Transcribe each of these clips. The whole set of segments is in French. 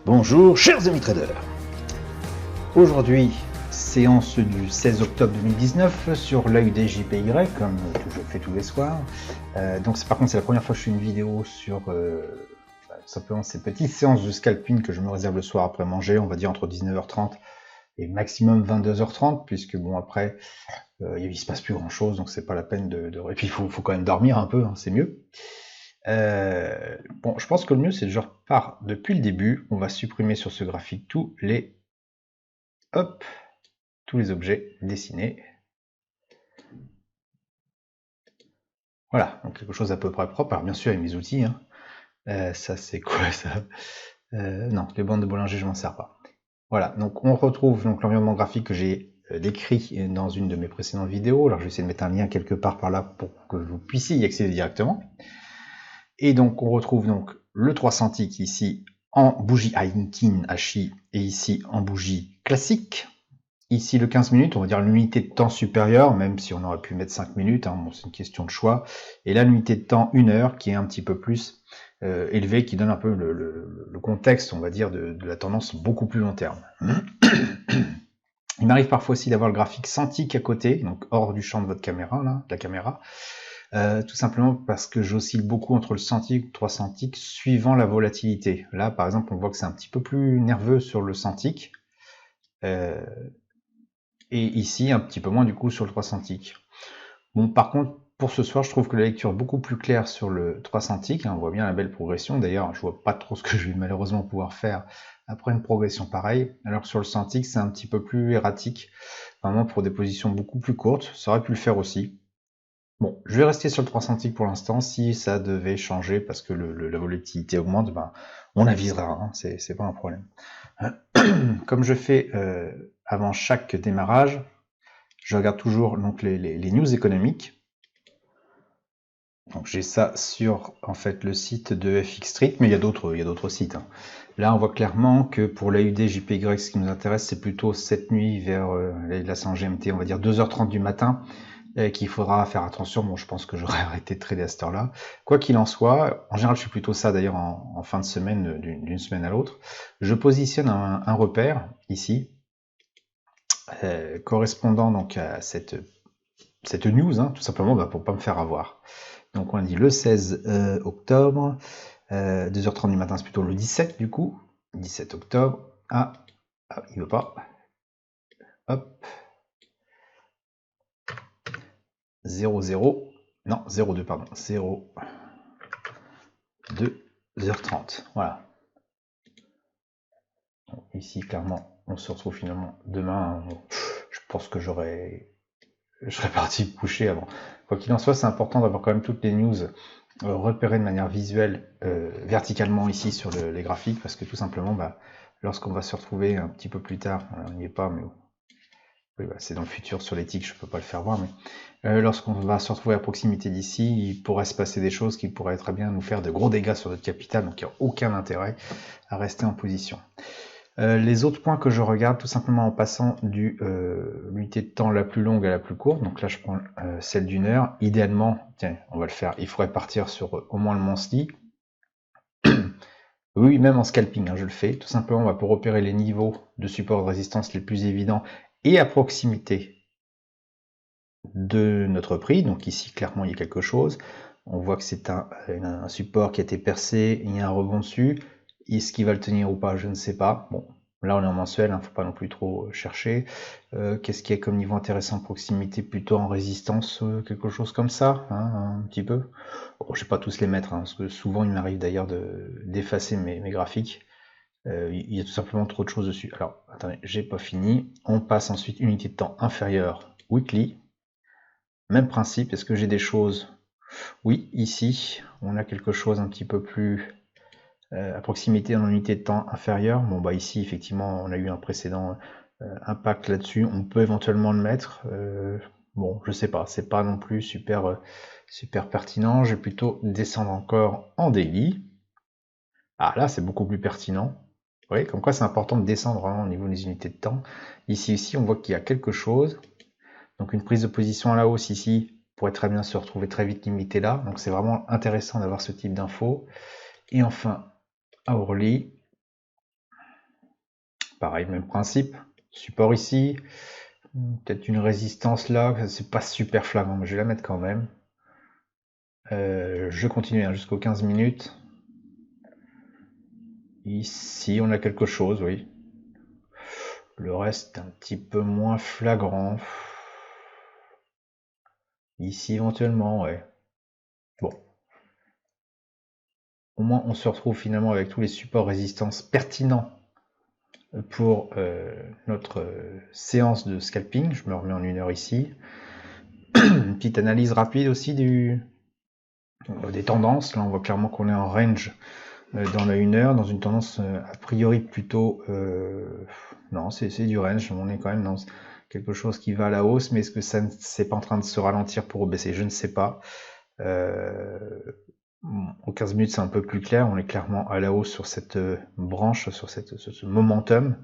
Bonjour chers amis traders. Aujourd'hui, séance du 16 octobre 2019 sur l'AUD JPY, comme je fais tous les soirs. Par contre c'est la première fois que je fais une vidéo sur simplement ces petites séances de scalping que je me réserve le soir après manger, on va dire entre 19h30 et maximum 22h30, puisque bon après il se passe plus grand chose, donc c'est pas la peine et puis il faut quand même dormir un peu, hein, c'est mieux. Bon, je pense que le mieux c'est que je repars depuis le début. On va supprimer sur ce graphique tous les objets dessinés. Voilà, donc quelque chose à peu près propre. Alors bien sûr, avec mes outils. Hein. Ça c'est quoi ça? Non, les bandes de Bollinger, je m'en sers pas. Voilà, donc on retrouve donc l'environnement graphique que j'ai décrit dans une de mes précédentes vidéos. Alors je vais essayer de mettre un lien quelque part par là pour que vous puissiez y accéder directement. Et donc on retrouve donc le 300 ticks ici en bougie Heikin Hachi et ici en bougie classique. Ici le 15 minutes, on va dire l'unité de temps supérieure, même si on aurait pu mettre 5 minutes, hein, bon, c'est une question de choix. Et là l'unité de temps 1 heure qui est un petit peu plus élevée, qui donne un peu le contexte, on va dire, de la tendance beaucoup plus long terme. Il m'arrive parfois aussi d'avoir le graphique 100 ticks à côté, donc hors du champ de votre caméra, là, de la caméra. Tout simplement parce que j'oscille beaucoup entre le 100 ticks et le 300 ticks suivant la volatilité. Là, par exemple, on voit que c'est un petit peu plus nerveux sur le 100 ticks. Et ici, un petit peu moins du coup sur le 300 ticks. Bon, par contre, pour ce soir, je trouve que la lecture est beaucoup plus claire sur le 300 ticks. Hein, on voit bien la belle progression. D'ailleurs, je vois pas trop ce que je vais malheureusement pouvoir faire après une progression pareille. Alors que sur le 100 ticks, c'est un petit peu plus erratique. Vraiment pour des positions beaucoup plus courtes. Ça aurait pu le faire aussi. Bon, je vais rester sur le 300 ticks pour l'instant. Si ça devait changer parce que la volatilité augmente, ben, on avisera, hein, c'est pas un problème. Comme je fais avant chaque démarrage, je regarde toujours donc, les news économiques. Donc j'ai ça sur en fait le site de FX Street, mais il y a d'autres sites. Hein. Là, on voit clairement que pour l'AUD JPY, ce qui nous intéresse, c'est plutôt cette nuit vers là c'est en GMT, on va dire 2h30 du matin, qu'il faudra faire attention. Bon, je pense que j'aurais arrêté de trader à cette heure-là. Quoi qu'il en soit, en général, je suis plutôt ça d'ailleurs en fin de semaine, d'une semaine à l'autre. Je positionne un repère ici, correspondant donc à cette news, hein, tout simplement pour pas me faire avoir. Donc on a dit le 16 octobre, 2h30 du matin, c'est plutôt le 17 du coup, 17 octobre. Ah, il veut pas. Hop. 00, non, 02, pardon, 02h30, voilà. Donc, ici, clairement, on se retrouve finalement demain. Je pense que je serais parti me coucher avant. Quoi qu'il en soit, c'est important d'avoir quand même toutes les news repérées de manière visuelle verticalement ici sur les graphiques, parce que tout simplement, lorsqu'on va se retrouver un petit peu plus tard, on n'y est pas, mais oui, c'est dans le futur sur les ticks, je peux pas le faire voir, mais lorsqu'on va se retrouver à proximité d'ici, il pourrait se passer des choses qui pourraient très bien nous faire de gros dégâts sur notre capital, donc il n'y a aucun intérêt à rester en position. Les autres points que je regarde, tout simplement en passant du l'unité de temps la plus longue à la plus courte, donc là je prends celle d'une heure, idéalement, tiens, on va le faire, il faudrait partir sur au moins le monthly. Oui, même en scalping, hein, je le fais, tout simplement pour repérer les niveaux de support de résistance les plus évidents et à proximité de notre prix. Donc ici, clairement, il y a quelque chose. On voit que c'est un support qui a été percé, il y a un rebond dessus. Est-ce qu'il va le tenir ou pas? Je ne sais pas. Bon, là, on est en mensuel, hein, faut pas non plus trop chercher. Qu'est-ce qu'il y a comme niveau intéressant proximité? Plutôt en résistance, quelque chose comme ça, hein, un petit peu. Bon, je vais pas tous les mettre, hein, parce que souvent, il m'arrive d'ailleurs d'effacer mes graphiques. Il y a tout simplement trop de choses dessus. Alors, attendez, j'ai pas fini. On passe ensuite unité de temps inférieure, weekly. Même principe, est-ce que j'ai des choses? Oui, ici, on a quelque chose un petit peu plus à proximité en unité de temps inférieure. Bon, ici, effectivement, on a eu un précédent impact là-dessus. On peut éventuellement le mettre. Bon, je sais pas, c'est pas non plus super pertinent. Je vais plutôt descendre encore en daily. Ah, là, c'est beaucoup plus pertinent. Vous voyez, comme quoi c'est important de descendre vraiment au niveau des unités de temps. Ici, on voit qu'il y a quelque chose. Donc une prise de position à la hausse ici pourrait très bien se retrouver très vite limitée là. Donc c'est vraiment intéressant d'avoir ce type d'infos. Et enfin, à hourly, pareil, même principe. Support ici, peut-être une résistance là, c'est pas super flagrant, mais je vais la mettre quand même. Je continue hein, jusqu'aux 15 minutes. Ici, on a quelque chose, oui. Le reste, un petit peu moins flagrant. Ici, éventuellement, ouais. Bon. Au moins, on se retrouve finalement avec tous les supports résistance pertinents pour notre séance de scalping. Je me remets en 1 heure ici. Une petite analyse rapide aussi des tendances. Là, on voit clairement qu'on est en range dans la 1 heure, dans une tendance a priori plutôt... non, c'est du range, on est quand même dans quelque chose qui va à la hausse, mais est-ce que ça c'est pas en train de se ralentir pour baisser? Je ne sais pas. Aux 15 minutes, c'est un peu plus clair, on est clairement à la hausse sur cette branche, sur ce momentum,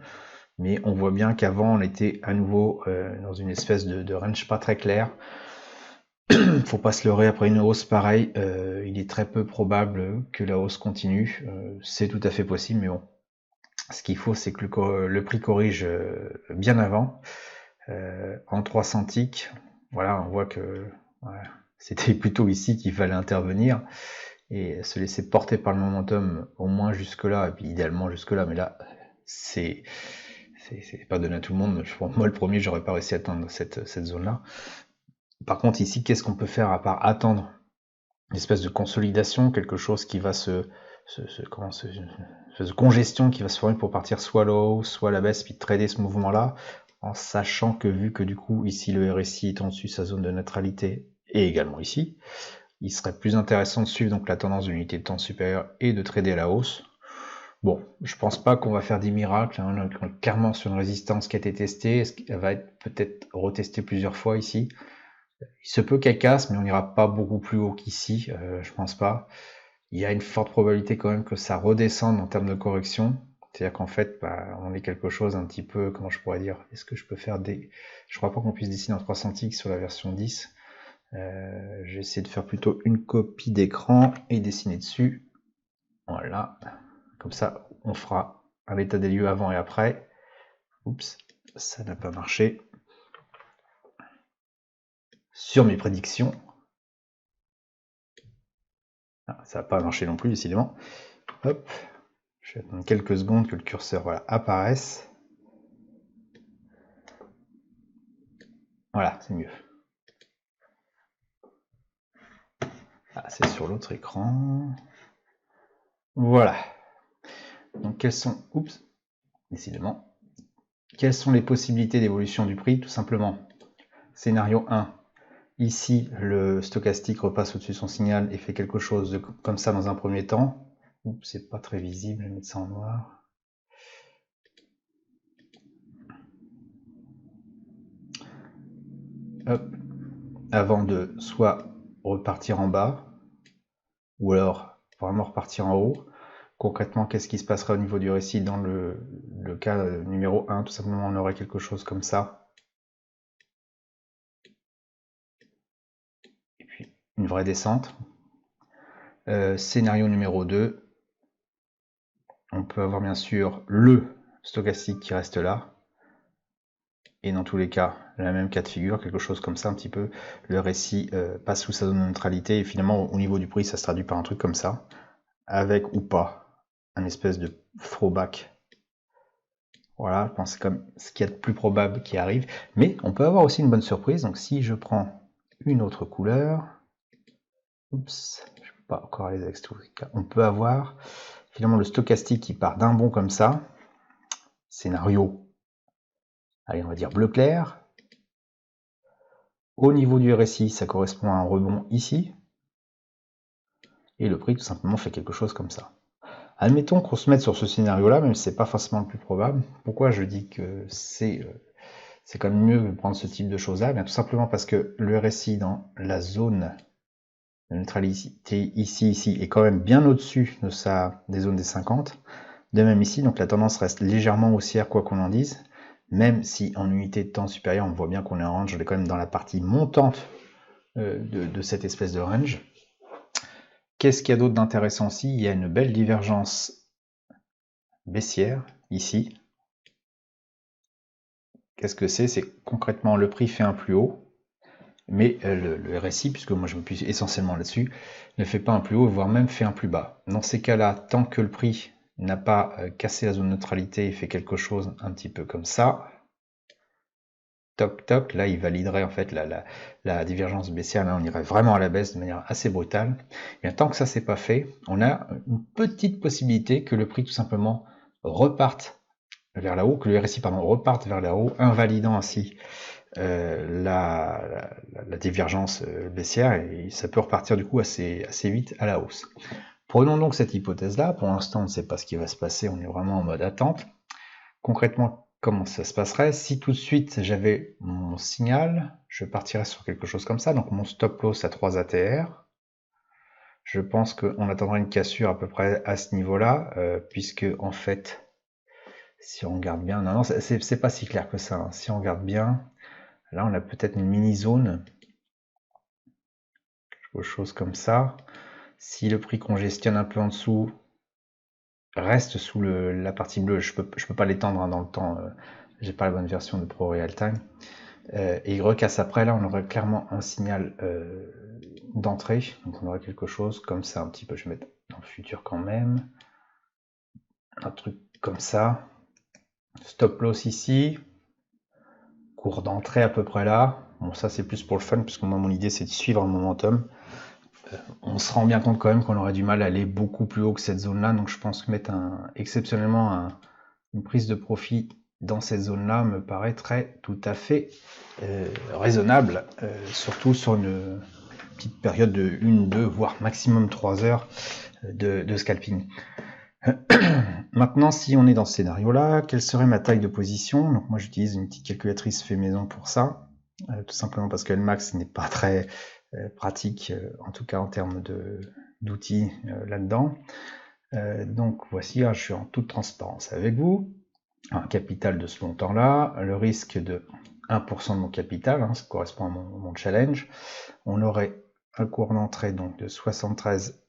mais on voit bien qu'avant, on était à nouveau dans une espèce de range pas très clair. Faut pas se leurrer, après une hausse pareille, il est très peu probable que la hausse continue. C'est tout à fait possible, mais bon. Ce qu'il faut, c'est que le prix corrige bien avant. En 300 ticks, voilà, on voit que voilà, c'était plutôt ici qu'il fallait intervenir et se laisser porter par le momentum au moins jusque-là, et puis idéalement jusque-là, mais là, c'est pas donné à tout le monde. Moi, le premier, j'aurais pas réussi à atteindre cette zone-là. Par contre, ici, qu'est-ce qu'on peut faire à part attendre une espèce de consolidation, quelque chose qui va se congestion qui va se former pour partir soit à la hausse, soit à la baisse, puis trader ce mouvement-là, en sachant que vu que du coup, ici, le RSI est en dessus sa zone de neutralité, et également ici, il serait plus intéressant de suivre donc la tendance de l'unité de temps supérieure et de trader à la hausse. Bon, je pense pas qu'on va faire des miracles, hein. On est clairement sur une résistance qui a été testée, elle va être peut-être retestée plusieurs fois ici. Il se peut qu'elle casse, mais on n'ira pas beaucoup plus haut qu'ici, je pense pas. Il y a une forte probabilité quand même que ça redescende en termes de correction. C'est-à-dire qu'en fait, on est quelque chose un petit peu, comment je pourrais dire, est-ce que je peux faire des... Je crois pas qu'on puisse dessiner en 300 ticks sur la version 10. J'ai essayé de faire plutôt une copie d'écran et dessiner dessus. Voilà. Comme ça, on fera un état des lieux avant et après. Oups, ça n'a pas marché. Sur mes prédictions. Ah, ça n'a pas marché non plus, décidément. Hop. Je vais attendre quelques secondes que le curseur voilà, apparaisse. Voilà, c'est mieux. Ah, c'est sur l'autre écran. Voilà. Donc quelles sont... Oups, décidément. Quelles sont les possibilités d'évolution du prix? Tout simplement. Scénario 1. Ici, le stochastique repasse au-dessus de son signal et fait quelque chose comme ça dans un premier temps. Oups, c'est pas très visible, je vais mettre ça en noir. Hop. Avant de soit repartir en bas, ou alors vraiment repartir en haut. Concrètement, qu'est-ce qui se passerait au niveau du récit dans le cas numéro 1? Tout simplement, on aurait quelque chose comme ça. Et puis, une vraie descente. Scénario numéro 2. On peut avoir bien sûr le stochastique qui reste là. Et dans tous les cas, la même cas de figure, quelque chose comme ça, un petit peu. Le récit passe sous sa zone de neutralité et finalement, au niveau du prix, ça se traduit par un truc comme ça. Avec ou pas un espèce de throwback. Voilà, je pense comme ce qu'il y a de plus probable qui arrive. Mais on peut avoir aussi une bonne surprise. Donc si je prends une autre couleur, oups, je ne peux pas encore aller avec tout. On peut avoir finalement le stochastique qui part d'un bond comme ça. Scénario, allez, on va dire bleu clair. Au niveau du RSI, ça correspond à un rebond ici. Et le prix tout simplement fait quelque chose comme ça. Admettons qu'on se mette sur ce scénario-là, même si c'est pas forcément le plus probable. Pourquoi je dis que c'est quand même mieux de prendre ce type de choses-là? Bien tout simplement parce que le RSI dans la zone de neutralité ici est quand même bien au-dessus des zones des 50. De même ici, donc la tendance reste légèrement haussière quoi qu'on en dise, même si en unité de temps supérieure, on voit bien qu'on est en range, on est quand même dans la partie montante de cette espèce de range. Qu'est-ce qu'il y a d'autre d'intéressant aussi? Il y a une belle divergence baissière ici. qu'est-ce que c'est? C'est concrètement le prix fait un plus haut, mais le RSI, puisque moi je me plie essentiellement là-dessus, ne fait pas un plus haut, voire même fait un plus bas. Dans ces cas-là, tant que le prix n'a pas cassé la zone de neutralité et fait quelque chose un petit peu comme ça, toc toc, là il validerait en fait la divergence baissière, là on irait vraiment à la baisse de manière assez brutale. Et bien, tant que ça c'est pas fait, on a une petite possibilité que le prix tout simplement reparte vers la haut, que le RSI pardon, reparte vers la haut, invalidant ainsi la divergence baissière, et ça peut repartir du coup assez vite à la hausse. Prenons donc cette hypothèse-là. Pour l'instant, on ne sait pas ce qui va se passer, on est vraiment en mode attente. Concrètement, comment ça se passerait? Si tout de suite j'avais mon signal, je partirais sur quelque chose comme ça, donc mon stop loss à 3 ATR. Je pense qu'on attendra une cassure à peu près à ce niveau-là, puisque en fait, si on regarde bien, non, c'est pas si clair que ça, hein. Si on regarde bien, là on a peut-être une mini-zone, quelque chose comme ça. Si le prix congestionne un peu en dessous, reste sous la partie bleue, je peux pas l'étendre dans le temps, j'ai pas la bonne version de Pro Real Time, et il recasse après, là on aurait clairement un signal d'entrée, donc on aurait quelque chose comme ça un petit peu, je vais mettre dans le futur quand même, un truc comme ça, stop loss ici, cours d'entrée à peu près là, bon ça c'est plus pour le fun, puisque moi mon idée c'est de suivre un momentum. On se rend bien compte quand même qu'on aurait du mal à aller beaucoup plus haut que cette zone-là, donc je pense que mettre exceptionnellement une prise de profit dans cette zone-là me paraîtrait tout à fait raisonnable, surtout sur une petite période de 1, 2, voire maximum 3 heures de scalping. Maintenant, si on est dans ce scénario-là, quelle serait ma taille de position? Donc moi j'utilise une petite calculatrice fait maison pour ça, tout simplement parce que LMAX n'est pas très pratique, en tout cas en termes d'outils là-dedans. Donc voici, je suis en toute transparence avec vous. Un capital de ce montant-là, le risque de 1% de mon capital, hein, ça correspond à mon challenge. On aurait un cours d'entrée donc de 73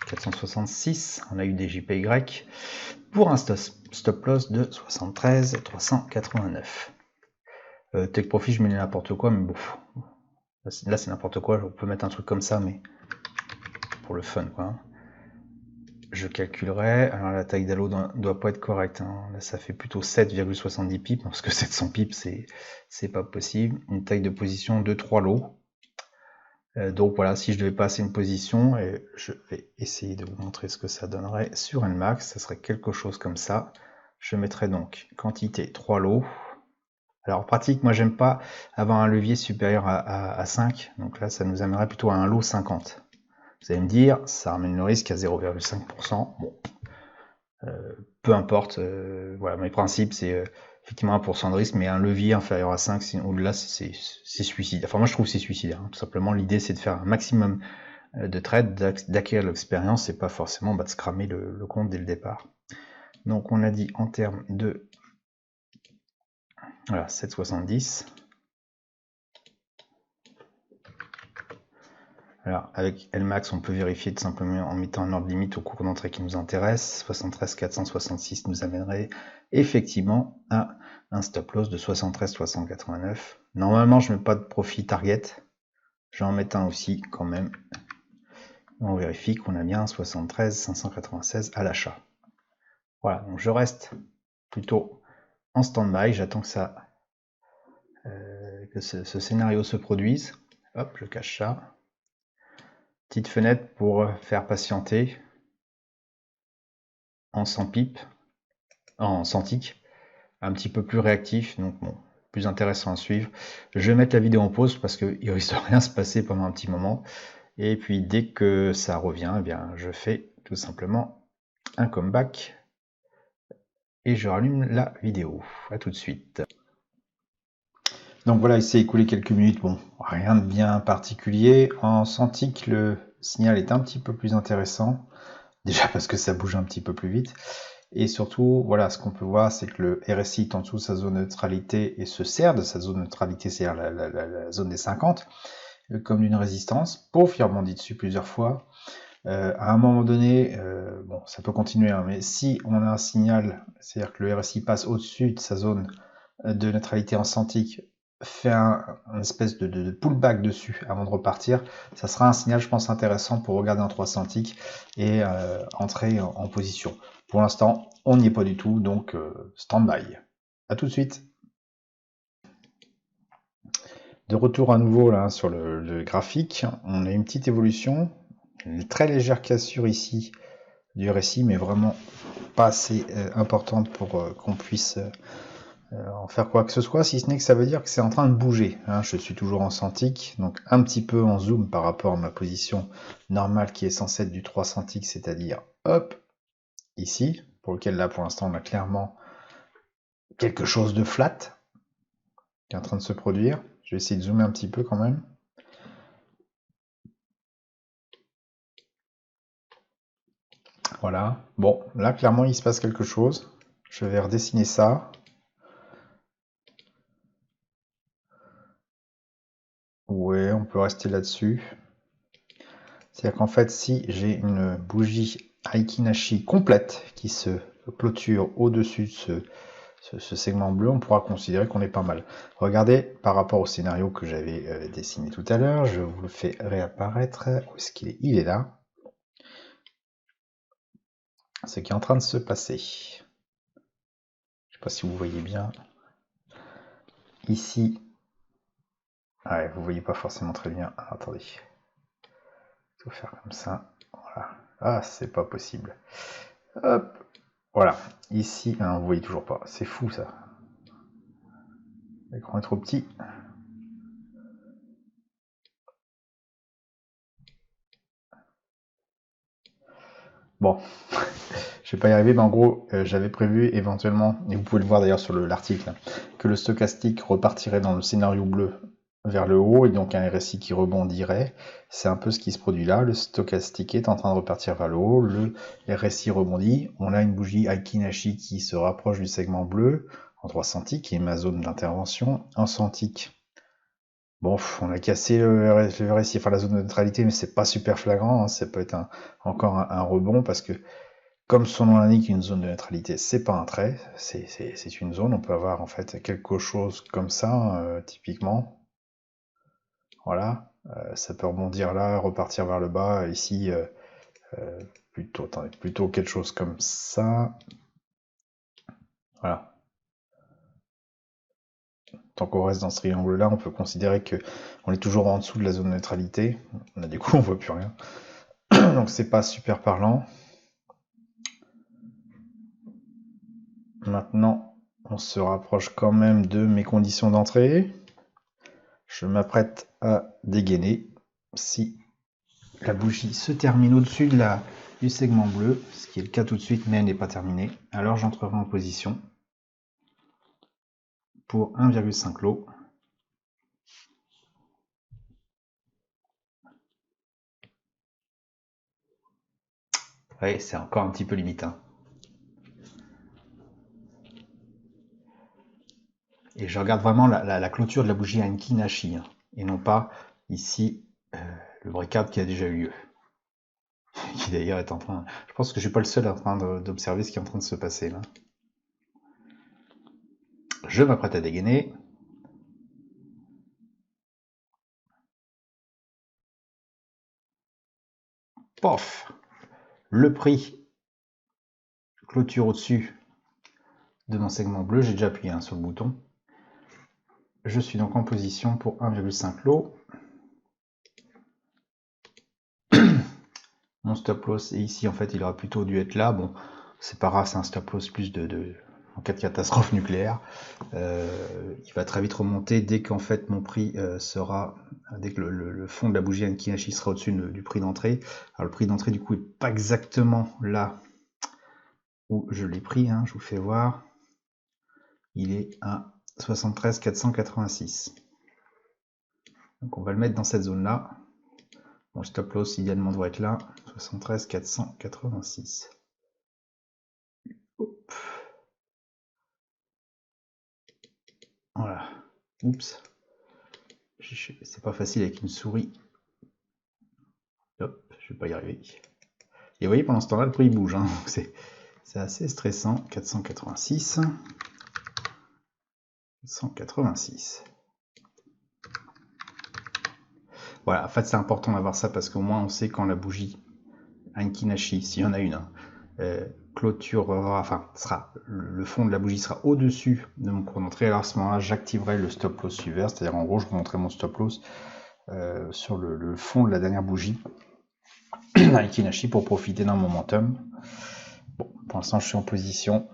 466, on a eu des JPY, pour un stop loss de 73 389. Take profit, je mets n'importe quoi, mais bon, là c'est n'importe quoi, on peut mettre un truc comme ça, mais pour le fun, quoi. Je calculerai, alors la taille d'allo doit pas être correcte, hein. Là ça fait plutôt 7,70 pips, parce que 700 pips c'est pas possible. Une taille de position de 3 lots. Donc voilà, si je devais passer une position, et je vais essayer de vous montrer ce que ça donnerait sur NMAX, ça serait quelque chose comme ça. Je mettrais donc quantité 3 lots. Alors en pratique, moi j'aime pas avoir un levier supérieur à 5, donc là ça nous amènerait plutôt à un lot 50. Vous allez me dire, ça ramène le risque à 0,5%. Bon, peu importe, voilà, mes principes c'est effectivement 1% de risque, mais un levier inférieur à 5, au-delà c'est suicidaire. Enfin moi je trouve que c'est suicidaire, hein. Tout simplement l'idée c'est de faire un maximum de trades, d'acquérir l'expérience, et pas forcément de se cramer le compte dès le départ. Donc on a dit en termes de... Voilà, 7,70. Alors, avec LMAX, on peut vérifier tout simplement en mettant un ordre limite au cours d'entrée qui nous intéresse. 73 466 nous amènerait effectivement à un stop loss de 73 389. Normalement, je ne mets pas de profit target. Je vais en mettre un aussi quand même. On vérifie qu'on a bien 73 596 à l'achat. Voilà, donc je reste plutôt en stand-by. J'attends que ce scénario se produise. Hop, je cache ça. Petite fenêtre pour faire patienter en 100 pips, en 100 ticks, un petit peu plus réactif, donc bon, plus intéressant à suivre. Je vais mettre la vidéo en pause parce qu'il risque de rien se passer pendant un petit moment. Et puis dès que ça revient, eh bien, je fais tout simplement un comeback et je rallume la vidéo. À tout de suite. Donc voilà, il s'est écoulé quelques minutes, bon, rien de bien particulier. En 100 ticks, le signal est un petit peu plus intéressant, déjà parce que ça bouge un petit peu plus vite. Et surtout, voilà, ce qu'on peut voir, c'est que le RSI est en dessous de sa zone de neutralité et se sert de sa zone de neutralité, c'est-à-dire la zone des 50, comme d'une résistance. Pouf, il rebondit dessus plusieurs fois. À un moment donné, bon, ça peut continuer, hein, mais si on a un signal, c'est-à-dire que le RSI passe au-dessus de sa zone de neutralité en Santic, fait un espèce de pullback dessus avant de repartir, ça sera un signal, je pense, intéressant pour regarder en 3 Santic et entrer en position. Pour l'instant, on n'y est pas du tout, donc stand-by. A tout de suite. De retour à nouveau là sur le graphique, on a une petite évolution, une très légère cassure ici du RSI, mais vraiment pas assez importante pour qu'on puisse en faire quoi que ce soit, si ce n'est que ça veut dire que c'est en train de bouger. Hein. Je suis toujours en Santic, donc un petit peu en zoom par rapport à ma position normale qui est censée être du 3 Santic, c'est-à-dire hop, ici, pour lequel là pour l'instant on a clairement quelque chose de flat qui est en train de se produire. Je vais essayer de zoomer un petit peu quand même. Voilà. Bon, là, clairement, il se passe quelque chose. Je vais redessiner ça. Ouais, on peut rester là-dessus. C'est-à-dire qu'en fait, si j'ai une bougie Aikinashi complète qui se clôture au-dessus de ce segment bleu, on pourra considérer qu'on est pas mal. Regardez, par rapport au scénario que j'avais dessiné tout à l'heure, je vous le fais réapparaître. Où est-ce qu'il est? Il est là. Ce qui est en train de se passer. Je ne sais pas si vous voyez bien. Ici, ouais, vous voyez pas forcément très bien. Alors, attendez. Il faut faire comme ça. Voilà. Ah, c'est pas possible. Hop. Voilà. Ici, hein, vous voyez toujours pas. C'est fou ça. L'écran est trop petit. Bon, je vais pas y arriver, mais en gros, j'avais prévu éventuellement, et vous pouvez le voir d'ailleurs sur l'article, que le stochastique repartirait dans le scénario bleu vers le haut, et donc un RSI qui rebondirait. C'est un peu ce qui se produit là. Le stochastique est en train de repartir vers le haut, le RSI rebondit. On a une bougie Aikinashi qui se rapproche du segment bleu en 3 centiques, qui est ma zone d'intervention. En centiques, bon, on a cassé le RSI, enfin la zone de neutralité, mais c'est pas super flagrant. Hein. Ça peut être encore un rebond parce que, comme son nom l'indique, une zone de neutralité, c'est pas un trait, c'est une zone. On peut avoir en fait quelque chose comme ça, typiquement. Voilà, ça peut rebondir là, repartir vers le bas. Ici, plutôt quelque chose comme ça. Voilà. Tant qu'on reste dans ce triangle-là, on peut considérer que on est toujours en dessous de la zone de neutralité. Du coup, on voit plus rien. Donc c'est pas super parlant. Maintenant, on se rapproche quand même de mes conditions d'entrée. Je m'apprête à dégainer. Si la bougie se termine au-dessus du segment bleu, ce qui est le cas tout de suite, mais elle n'est pas terminée, alors j'entrerai en position pour 1,5 lot. Oui, c'est encore un petit peu limitant. Et je regarde vraiment la clôture de la bougie Aikinashi, hein, et non pas ici le breakout qui a déjà eu lieu. Qui d'ailleurs est en train... Je pense que je suis pas le seul en train d'observer ce qui est en train de se passer là. Je m'apprête à dégainer. Pof! Le prix clôture au-dessus de mon segment bleu. J'ai déjà appuyé sur le bouton. Je suis donc en position pour 1,5 lot. Mon stop loss est ici, en fait il aurait plutôt dû être là. Bon, c'est pas grave, c'est un stop loss plus en cas de catastrophe nucléaire. Il va très vite remonter dès qu'en fait mon prix sera, dès que le fond de la bougie Aikinashi sera au-dessus du prix d'entrée. Alors le prix d'entrée du coup est pas exactement là où je l'ai pris, hein, je vous fais voir. Il est à 73 486. Donc on va le mettre dans cette zone là. Bon, le stop loss idéalement doit être là, 73 486. Hop. Voilà. Oups. C'est pas facile avec une souris. Hop, je vais pas y arriver. Et vous voyez, pendant ce temps-là, le prix bouge. Hein. C'est assez stressant. 486. 486. Voilà, en fait, c'est important d'avoir ça parce qu'au moins, on sait quand la bougie Ankinashi, s'il y en a une, clôturera, enfin, le fond de la bougie sera au-dessus de mon cours d'entrée. Alors à ce moment-là, j'activerai le stop loss suiveur, c'est-à-dire en gros, je remonterai mon stop loss sur le fond de la dernière bougie Ankinashi pour profiter d'un momentum. Bon, pour l'instant, je suis en position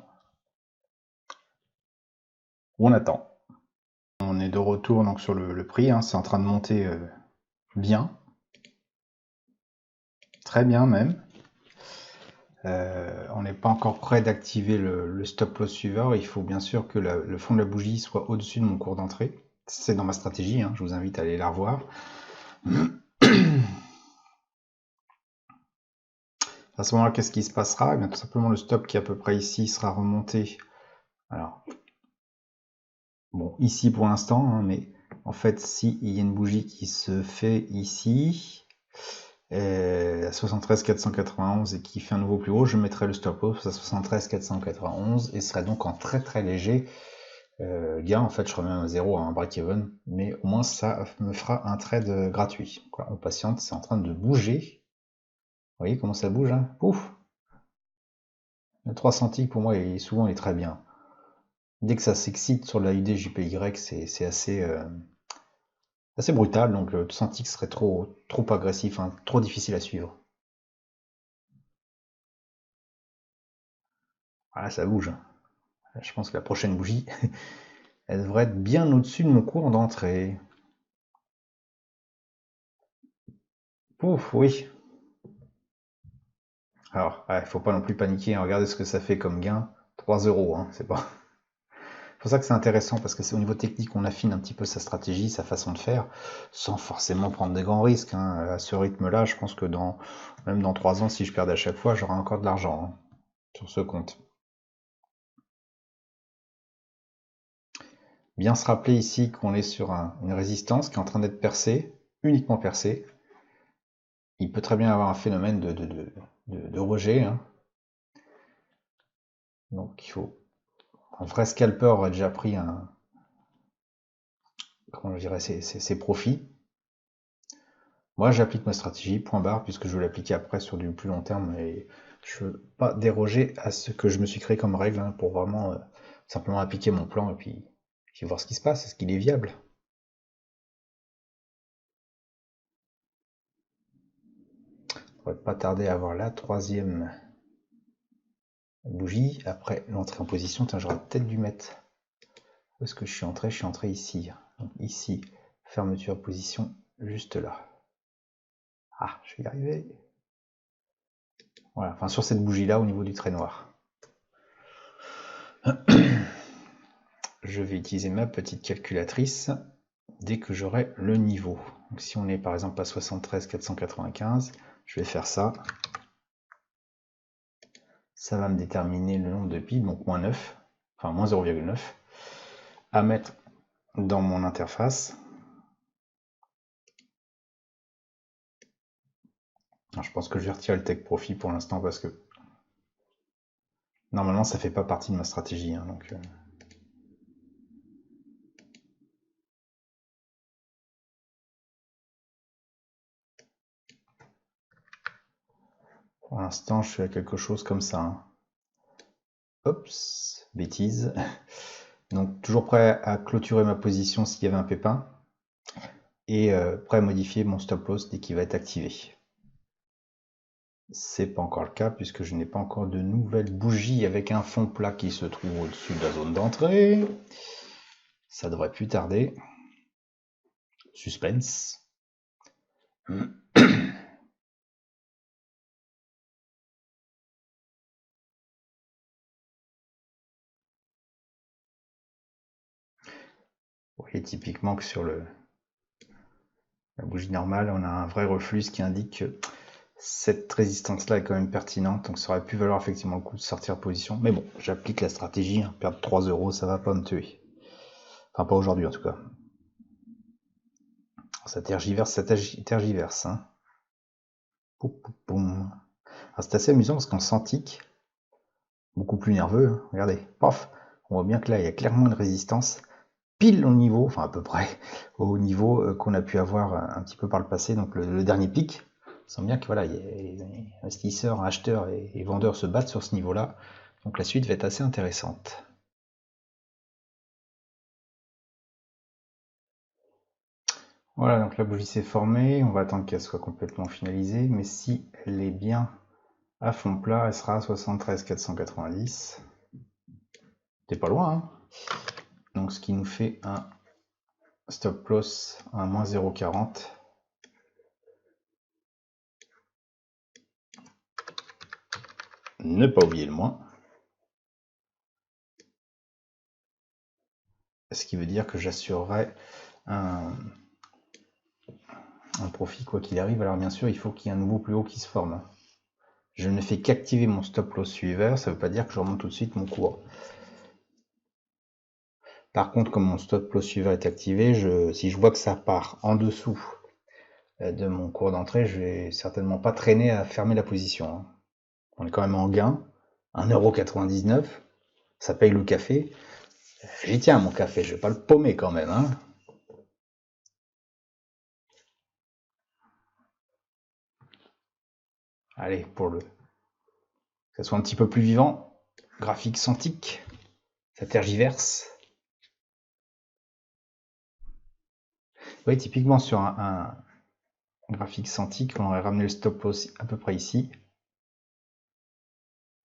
où on attend. On est de retour donc sur le prix, hein, c'est en train de monter bien, très bien même. On n'est pas encore prêt d'activer le stop loss suiveur. Il faut bien sûr que le fond de la bougie soit au-dessus de mon cours d'entrée. C'est dans ma stratégie, hein, je vous invite à aller la revoir. À ce moment-là, qu'est-ce qui se passera? Eh bien, tout simplement, le stop qui est à peu près ici sera remonté. Alors, bon, ici pour l'instant, hein, mais en fait, s'il y a une bougie qui se fait ici, à 73 491 et qui fait un nouveau plus haut, je mettrai le stop loss à 73 491 et serai donc en très très léger gain. En fait, je serai même à 0 à un break-even, mais au moins ça me fera un trade gratuit. Donc là, on patiente, c'est en train de bouger. Vous voyez comment ça bouge, hein? Pouf! Le 3 centiques pour moi, souvent il est très bien. Dès que ça s'excite sur la UDJPY, c'est assez brutal, donc le centique serait trop agressif, hein, trop difficile à suivre. Voilà, ça bouge. Je pense que la prochaine bougie, elle devrait être bien au-dessus de mon cours d'entrée. Pouf, oui. Alors, il faut pas non plus paniquer, hein. Regardez ce que ça fait comme gain. 3 euros, hein, c'est pas... C'est pour ça que c'est intéressant, parce que c'est au niveau technique, on affine un petit peu sa stratégie, sa façon de faire, sans forcément prendre des grands risques, hein. À ce rythme-là, je pense que même dans 3 ans, si je perdais à chaque fois, j'aurai encore de l'argent, hein, sur ce compte. Bien se rappeler ici qu'on est sur une résistance qui est en train d'être percée, uniquement percée. Il peut très bien avoir un phénomène de rejet, hein. Donc il faut... Un vrai scalper aurait déjà pris comment je dirais, ses profits. Moi, j'applique ma stratégie, point barre, puisque je vais l'appliquer après sur du plus long terme, et je ne veux pas déroger à ce que je me suis créé comme règle, hein, pour vraiment simplement appliquer mon plan et puis voir ce qui se passe, est-ce qu'il est viable. On va pas tarder à avoir la troisième bougie. Après l'entrée en position, j'aurais peut-être dû mettre... Où est-ce que je suis entré? Je suis entré ici. Donc ici, fermeture position, juste là. Ah, je vais y arriver. Voilà, enfin sur cette bougie-là, au niveau du trait noir. Je vais utiliser ma petite calculatrice dès que j'aurai le niveau. Donc si on est par exemple à 73 495, je vais faire ça. Ça va me déterminer le nombre de piles, donc moins 9, enfin moins 0,9, à mettre dans mon interface. Alors, je pense que je vais retirer le take profit pour l'instant parce que normalement ça fait pas partie de ma stratégie, hein, donc pour l'instant je suis à quelque chose comme ça, hein. Oups, bêtise. Donc toujours prêt à clôturer ma position s'il y avait un pépin et prêt à modifier mon stop loss dès qu'il va être activé. C'est pas encore le cas puisque je n'ai pas encore de nouvelle bougie avec un fond plat qui se trouve au-dessus de la zone d'entrée. Ça devrait plus tarder. Suspense. Vous voyez typiquement que sur la bougie normale, on a un vrai reflux qui indique que cette résistance-là est quand même pertinente, donc ça aurait pu valoir effectivement le coup de sortir de position. Mais bon, j'applique la stratégie, hein. Perdre 3 euros, ça va pas me tuer. Enfin, pas aujourd'hui en tout cas. Ça tergiverse, hein. Poum, poum, poum. C'est assez amusant parce qu'en Santic, beaucoup plus nerveux, hein, regardez, paf, on voit bien que là il y a clairement une résistance pile au niveau, enfin à peu près au niveau qu'on a pu avoir un petit peu par le passé, donc le dernier pic. On sent bien que voilà, les investisseurs, acheteurs et vendeurs se battent sur ce niveau-là, donc la suite va être assez intéressante. Voilà, donc la bougie s'est formée, on va attendre qu'elle soit complètement finalisée, mais si elle est bien à fond plat, elle sera à 73 490. T'es pas loin, hein. Donc ce qui nous fait un stop loss à moins 0,40. Ne pas oublier le moins. Ce qui veut dire que j'assurerai un profit quoi qu'il arrive. Alors bien sûr, il faut qu'il y ait un nouveau plus haut qui se forme. Je ne fais qu'activer mon stop loss suiveur, ça ne veut pas dire que je remonte tout de suite mon cours. Par contre, comme mon stop loss suiveur est activé, si je vois que ça part en dessous de mon cours d'entrée, je vais certainement pas traîner à fermer la position. On est quand même en gain, 1,99 €, ça paye le café. J'y tiens mon café, je vais pas le paumer quand même, hein. Allez, pour que ça soit un petit peu plus vivant, graphique Santic, ça tergiverse. Oui, typiquement sur un graphique Santic, on aurait ramené le stop loss à peu près ici,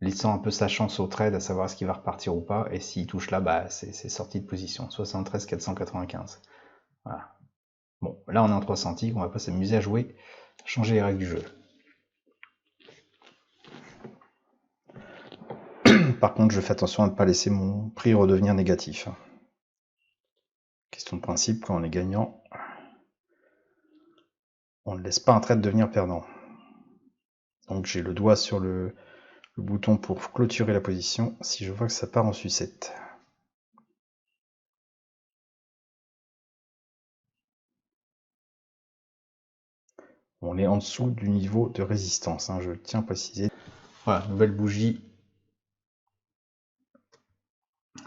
laissant un peu sa chance au trade à savoir ce qui va repartir ou pas, et s'il touche là, bah, c'est sorti de position, 73 495. Voilà. Bon, là on est en 3 centiques, on va pas s'amuser à jouer, changer les règles du jeu. Par contre, je fais attention à ne pas laisser mon prix redevenir négatif. Question de principe, quand on est gagnant, on ne laisse pas un trade devenir perdant. Donc j'ai le doigt sur le bouton pour clôturer la position si je vois que ça part en sucette. On est en dessous du niveau de résistance, hein, je tiens à préciser. Voilà, nouvelle bougie.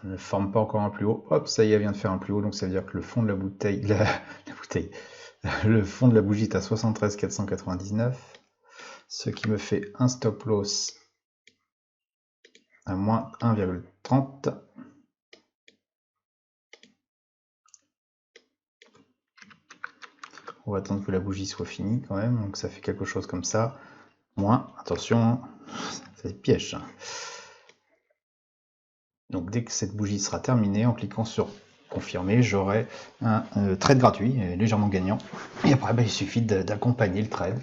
Elle ne forme pas encore un plus haut. Hop, ça y est, elle vient de faire un plus haut, donc ça veut dire que le fond de la bouteille, le fond de la bougie est à 73 499, ce qui me fait un stop loss à moins 1,30. On va attendre que la bougie soit finie quand même, donc ça fait quelque chose comme ça. Moins, attention, ça piège. Donc dès que cette bougie sera terminée, en cliquant sur confirmer, j'aurai un trade gratuit, légèrement gagnant. Et après, il suffit d'accompagner le trade.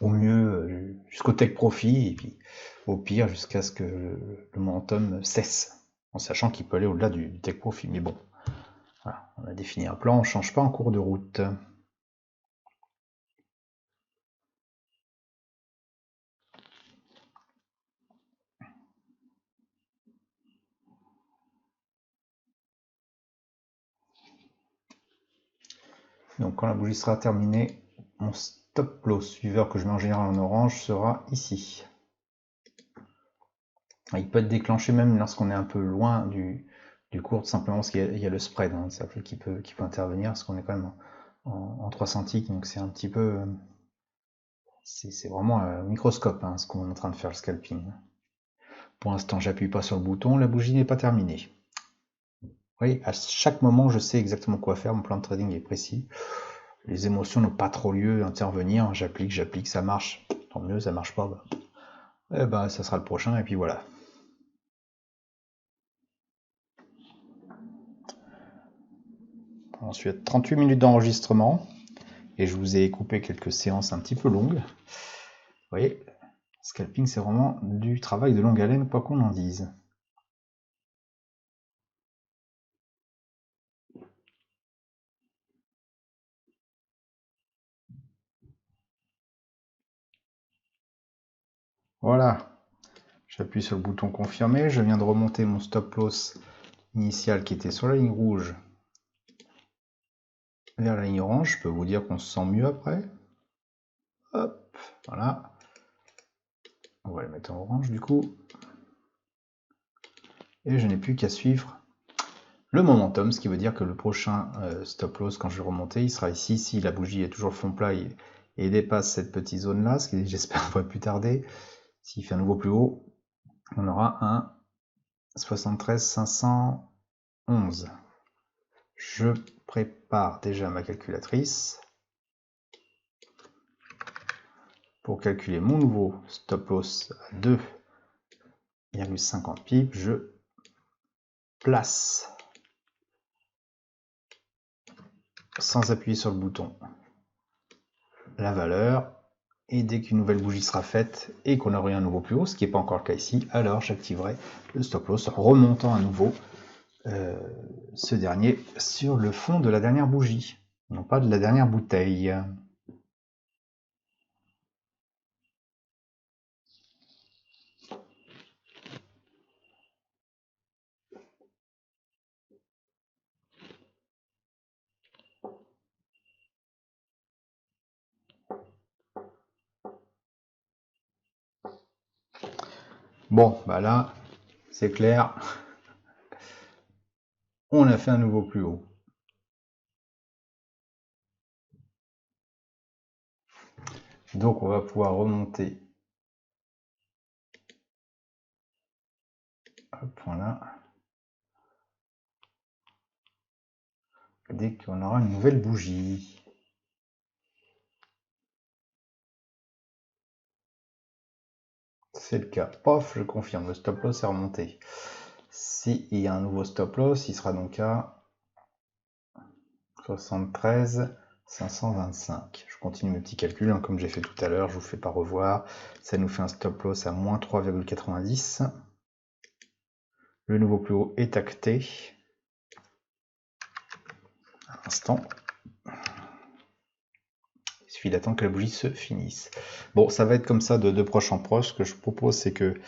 Au mieux jusqu'au take profit, et puis au pire jusqu'à ce que le momentum cesse, en sachant qu'il peut aller au-delà du take profit. Mais bon, voilà, on a défini un plan, on ne change pas en cours de route. Donc quand la bougie sera terminée, mon stop loss suiveur que je mets en général en orange sera ici. Il peut être déclenché même lorsqu'on est un peu loin du cours, simplement parce qu'il y a le spread, hein, qui peut intervenir, parce qu'on est quand même en 3 centiques, donc c'est un petit peu... C'est vraiment un microscope, hein, ce qu'on est en train de faire, le scalping. Pour l'instant, j'appuie pas sur le bouton, la bougie n'est pas terminée. Vous voyez, à chaque moment, je sais exactement quoi faire, mon plan de trading est précis. Les émotions n'ont pas trop lieu d'intervenir, j'applique, ça marche, tant mieux, ça marche pas, ça sera le prochain, et puis voilà. Ensuite, 38 minutes d'enregistrement, et je vous ai coupé quelques séances un petit peu longues. Vous voyez, scalping, c'est vraiment du travail de longue haleine, quoi qu'on en dise. Voilà, j'appuie sur le bouton confirmer, je viens de remonter mon stop loss initial qui était sur la ligne rouge vers la ligne orange. Je peux vous dire qu'on se sent mieux après. Hop, Voilà. On va le mettre en orange du coup. Et je n'ai plus qu'à suivre le momentum, ce qui veut dire que le prochain stop loss, quand je vais remonter, il sera ici. Si la bougie est toujours fond plat et dépasse cette petite zone là, ce qui j'espère ne va plus tarder, s'il fait un nouveau plus haut, on aura un 73 511. Je prépare déjà ma calculatrice pour calculer mon nouveau stop loss à 2,50 pips. Je place sans appuyer sur le bouton la valeur, et dès qu'une nouvelle bougie sera faite et qu'on aurait un nouveau plus haut, ce qui n'est pas encore le cas ici, alors j'activerai le stop loss remontant à nouveau ce dernier sur le fond de la dernière bougie, non pas de la dernière bouteille. Bon, bah là, c'est clair, on a fait un nouveau plus haut. Donc on va pouvoir remonter hop, voilà, dès qu'on aura une nouvelle bougie. C'est le cas. Pof, je confirme, le stop loss est remonté. S'il y a un nouveau stop loss, il sera donc à 73 525. Je continue mes petits calculs, hein, comme j'ai fait tout à l'heure, je vous fais pas revoir. Ça nous fait un stop loss à moins 3,90. Le nouveau plus haut est acté. Un instant. Il suffit d'attendre que la bougie se finisse. Bon, ça va être comme ça de proche en proche. Ce que je propose, c'est que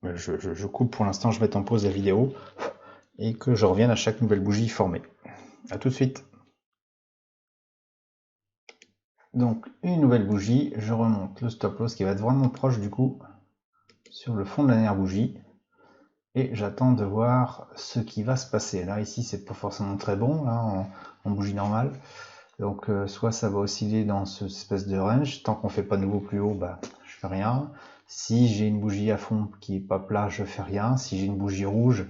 je coupe pour l'instant, je mette en pause la vidéo et que je revienne à chaque nouvelle bougie formée. A tout de suite. Donc une nouvelle bougie, je remonte le stop loss qui va être vraiment proche du coup sur le fond de la dernière bougie et j'attends de voir ce qui va se passer. Là ici c'est pas forcément très bon là, en bougie normale, donc soit ça va osciller dans cette espèce de range, tant qu'on fait pas de nouveau plus haut, bah je fais rien. Si j'ai une bougie à fond qui est pas plat, je fais rien. Si j'ai une bougie rouge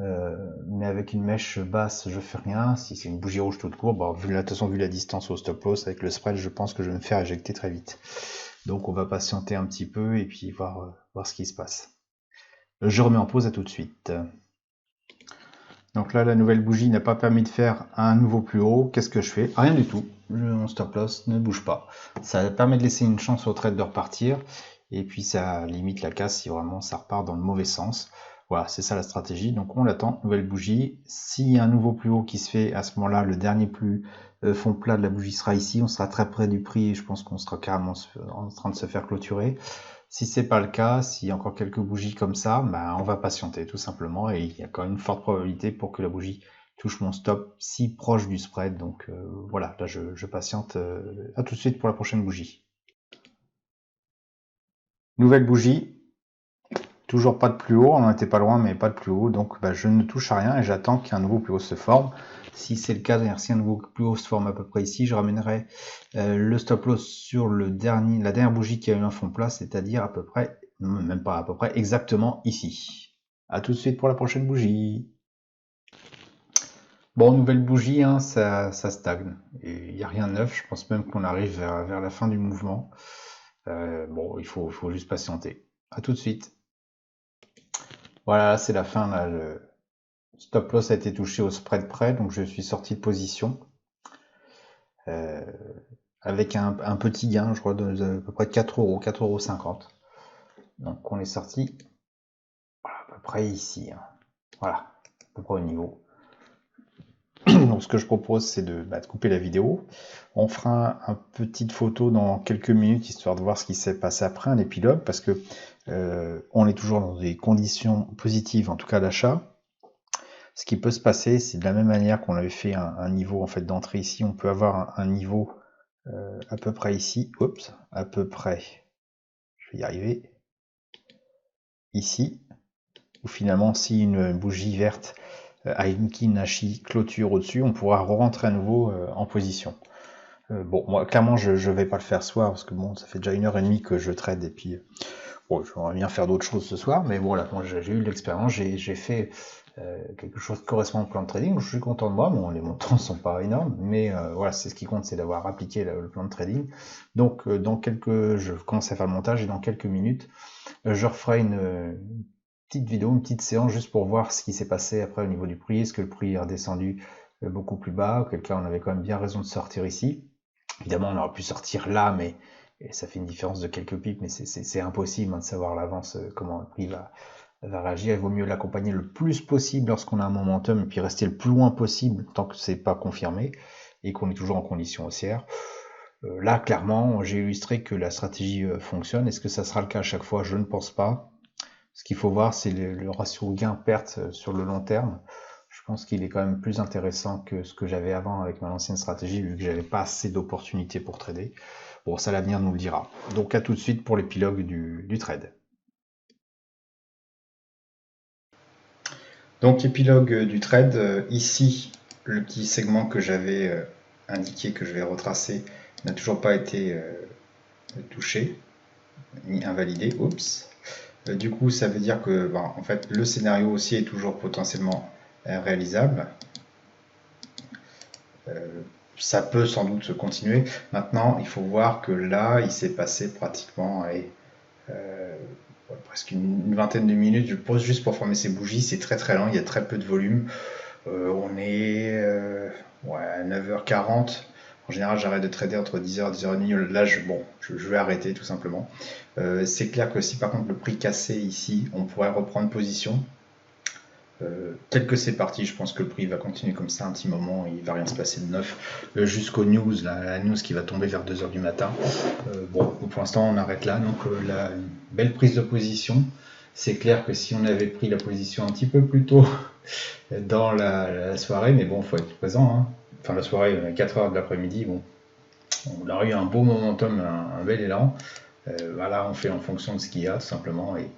mais avec une mèche basse, je fais rien. Si c'est une bougie rouge toute courte, bon, de toute façon, vu la distance au stop loss avec le spread, je pense que je vais me faire éjecter très vite. Donc on va patienter un petit peu et puis voir ce qui se passe. Je remets en pause, à tout de suite. Donc là, la nouvelle bougie n'a pas permis de faire un nouveau plus haut. Qu'est-ce que je fais? Rien du tout. Mon stop loss ne bouge pas. Ça permet de laisser une chance au trade de repartir. Et puis ça limite la casse si vraiment ça repart dans le mauvais sens. Voilà, c'est ça la stratégie. Donc on l'attend, nouvelle bougie. S'il y a un nouveau plus haut qui se fait, à ce moment-là, le dernier plus fond plat de la bougie sera ici. On sera très près du prix et je pense qu'on sera carrément en train de se faire clôturer. Si c'est pas le cas, s'il y a encore quelques bougies comme ça, bah, on va patienter tout simplement et il y a quand même une forte probabilité pour que la bougie touche mon stop si proche du spread. Donc voilà, là je patiente. À tout de suite pour la prochaine bougie. Nouvelle bougie. Toujours pas de plus haut, on n'en était pas loin, mais pas de plus haut, donc bah, je ne touche à rien et j'attends qu'un nouveau plus haut se forme. Si c'est le cas, si un nouveau plus haut se forme à peu près ici, je ramènerai le stop loss sur la dernière bougie qui a eu un fond plat, c'est-à-dire à peu près, non, même pas à peu près, exactement ici. A tout de suite pour la prochaine bougie. Bon, nouvelle bougie, hein, ça stagne. Il n'y a rien de neuf, je pense même qu'on arrive vers la fin du mouvement. Bon, il faut juste patienter. A tout de suite. Voilà, c'est la fin. Là, le stop loss a été touché au spread près, donc je suis sorti de position. Avec un petit gain, je crois, de à peu près 4 euros, 4,50 €. Donc on est sorti voilà, à peu près ici. Hein. Voilà, à peu près au niveau. Donc ce que je propose, c'est de couper la vidéo. On fera une petite photo dans quelques minutes, histoire de voir ce qui s'est passé après, un épilogue, parce que on est toujours dans des conditions positives, en tout cas d'achat. Ce qui peut se passer, c'est de la même manière qu'on avait fait un niveau en fait d'entrée ici, on peut avoir un niveau à peu près ici, oups, à peu près, je vais y arriver, ici, où finalement si une bougie verte Ainki Nashi clôture au-dessus, on pourra rentrer à nouveau en position. Bon, moi clairement je vais pas le faire ce soir, parce que bon, ça fait déjà 1h30 que je trade, et puis bon, j'aimerais bien faire d'autres choses ce soir, mais voilà, moi j'ai eu l'expérience, j'ai fait quelque chose qui correspond au plan de trading, je suis content de moi, bon les montants sont pas énormes, mais voilà, c'est ce qui compte, c'est d'avoir appliqué le plan de trading. Donc je commence à faire le montage, et dans quelques minutes, je referai une petite vidéo, une petite séance, juste pour voir ce qui s'est passé après au niveau du prix, est-ce que le prix est redescendu beaucoup plus bas, auquel cas on avait quand même bien raison de sortir ici. Évidemment, on aurait pu sortir là, mais ça fait une différence de quelques pips, mais c'est impossible de savoir à l'avance comment le prix va réagir. Il vaut mieux l'accompagner le plus possible lorsqu'on a un momentum, et puis rester le plus loin possible tant que c'est pas confirmé et qu'on est toujours en condition haussière. Là, clairement, j'ai illustré que la stratégie fonctionne. Est-ce que ça sera le cas à chaque fois? Je ne pense pas. Ce qu'il faut voir, c'est le ratio gain-perte sur le long terme. Je pense qu'il est quand même plus intéressant que ce que j'avais avant avec mon ancienne stratégie, vu que j'avais pas assez d'opportunités pour trader. Bon, ça, l'avenir nous le dira. Donc à tout de suite pour l'épilogue du trade. Donc épilogue du trade, ici, le petit segment que j'avais indiqué, que je vais retracer, n'a toujours pas été touché, ni invalidé. Oups. Du coup, ça veut dire que en fait, le scénario aussi est toujours potentiellement réalisable. Ça peut sans doute continuer. Maintenant, il faut voir que là, il s'est passé pratiquement presque une vingtaine de minutes. Je pose juste pour former ces bougies. C'est très très lent, il y a très peu de volume. On est à 9h40. En général, j'arrête de trader entre 10h et 10h30. Là, je vais arrêter tout simplement. C'est clair que si par contre le prix cassait ici, on pourrait reprendre position. Tel que c'est parti, je pense que le prix va continuer comme ça un petit moment, il va rien se passer de neuf jusqu'aux news, la news qui va tomber vers 2h du matin. Bon, pour l'instant on arrête là, donc la belle prise de position. C'est clair que si on avait pris la position un petit peu plus tôt dans la soirée, mais bon, il faut être présent, hein. Enfin la soirée, 4h de l'après-midi, bon, on aurait eu un beau momentum, un bel élan. Voilà, on fait en fonction de ce qu'il y a tout simplement, et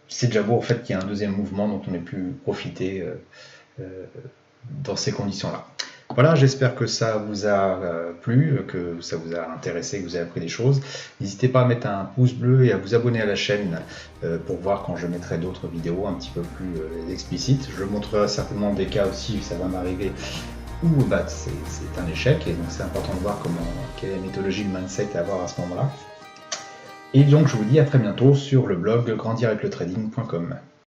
c'est déjà beau en fait qu'il y ait un deuxième mouvement dont on ait pu profiter dans ces conditions-là. Voilà, j'espère que ça vous a plu, que ça vous a intéressé, que vous avez appris des choses. N'hésitez pas à mettre un pouce bleu et à vous abonner à la chaîne pour voir quand je mettrai d'autres vidéos un petit peu plus explicites. Je montrerai certainement des cas aussi, ça va m'arriver, où c'est un échec, et donc c'est important de voir quelle est la méthodologie, le mindset à avoir à ce moment-là. Et donc je vous dis à très bientôt sur le blog grandiravecletrading.com.